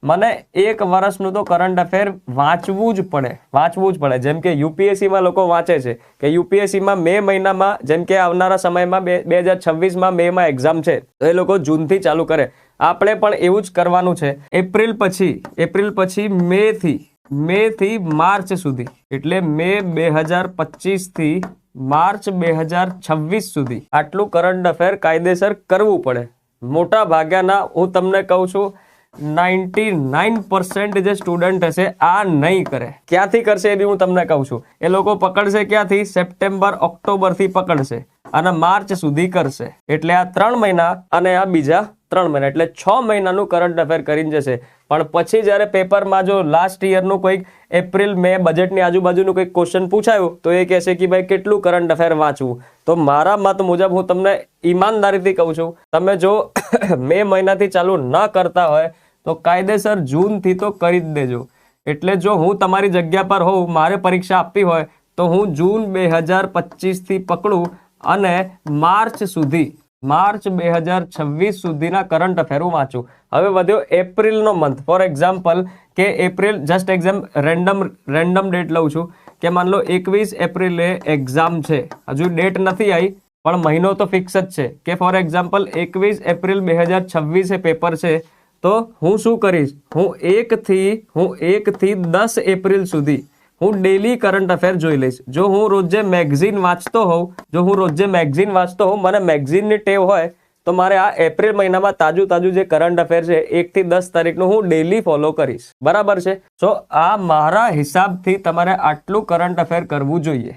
મને એક વર્ષનું તો કરંટ અફેર વાંચવું જ પડે જેમ કે યુપીએસસીમાં લોકો વાંચે છે કે યુપીએસસીમાં મે મહિનામાં જેમ કે આવનારા સમયમાં 2026માં મેમાં એક્ઝામ છે તો એ લોકો જૂનથી ચાલુ કરે, આપણે પણ એવું જ કરવાનું છે. એપ્રિલ પછી મે થી માર્ચ સુધી, એટલે મે 2025 થી માર્ચ 2026 સુધી આટલું કરંટ અફેર કાયદેસર કરવું પડે. મોટા ભાગ્યાના હું તમને કહું છું 99% જે સ્ટુડન્ટ હશે આ નહીં કરે. ક્યાંથી કરશે એ બી હું તમને કહું છું. એ લોકો પકડશે ક્યાંથી? સપ્ટેમ્બર ઓક્ટોબરથી પકડશે અને માર્ચ સુધી કરશે. એટલે આ 3 મહિના અને આ બીજા 3 મહિના એટલે 6 મહિનાનું કરંટ અફેર કરીને જશે. પણ પછી જ્યારે પેપરમાં જો લાસ્ટ યરનું કોઈક એપ્રિલ મે બજેટની આજુબાજુનું કોઈક ક્વેશ્ચન પૂછાયું તો એ કહેશે કે ભાઈ કેટલું કરંટ અફેર વાંચવું. તો મારા મત મુજબ હું તમને ઈમાનદારીથી કહું છું, તમે જો મે મહિનાથી ચાલુ ન કરતા હોય તો કાયદેસર જૂનથી તો કરી જ દેજો. એટલે જો હું તમારી જગ્યા પર હોઉં, મારે પરીક્ષા આપવી હોય તો હું જૂન 2025 પકડું અને માર્ચ 2026 સુધીના કરંટ અફેર વાંચું. હવે વધ્યો એપ્રિલનો મંથ. ફોર એક્ઝામ્પલ કે April just exam random date લઉં છું કે માન લો 21 એપ્રિલે એક્ઝામ છે, હજુ ડેટ નથી આવી પણ મહિનો તો ફિક્સ જ છે કે ફોર એક્ઝામ્પલ 21 એપ્રિલ 2026 પેપર છે. તો હું શું કરીશ, હું 1 થી 10 એપ્રિલ સુધી હું ડેલી કરંટ અફેર જોઈ લઈશ. જો હું રોજે મેગઝીન વાંચતો હોઉં, મને મેગઝીનની ટેવ હોય તો મારે આ એપ્રિલ મહિનામાં તાજું જે કરંટ અફેર છે 1 થી 10 તારીખનું હું ડેલી ફોલો કરીશ. બરાબર છે? તો આ મારા હિસાબથી તમારે આટલું કરંટ અફેર કરવું જોઈએ.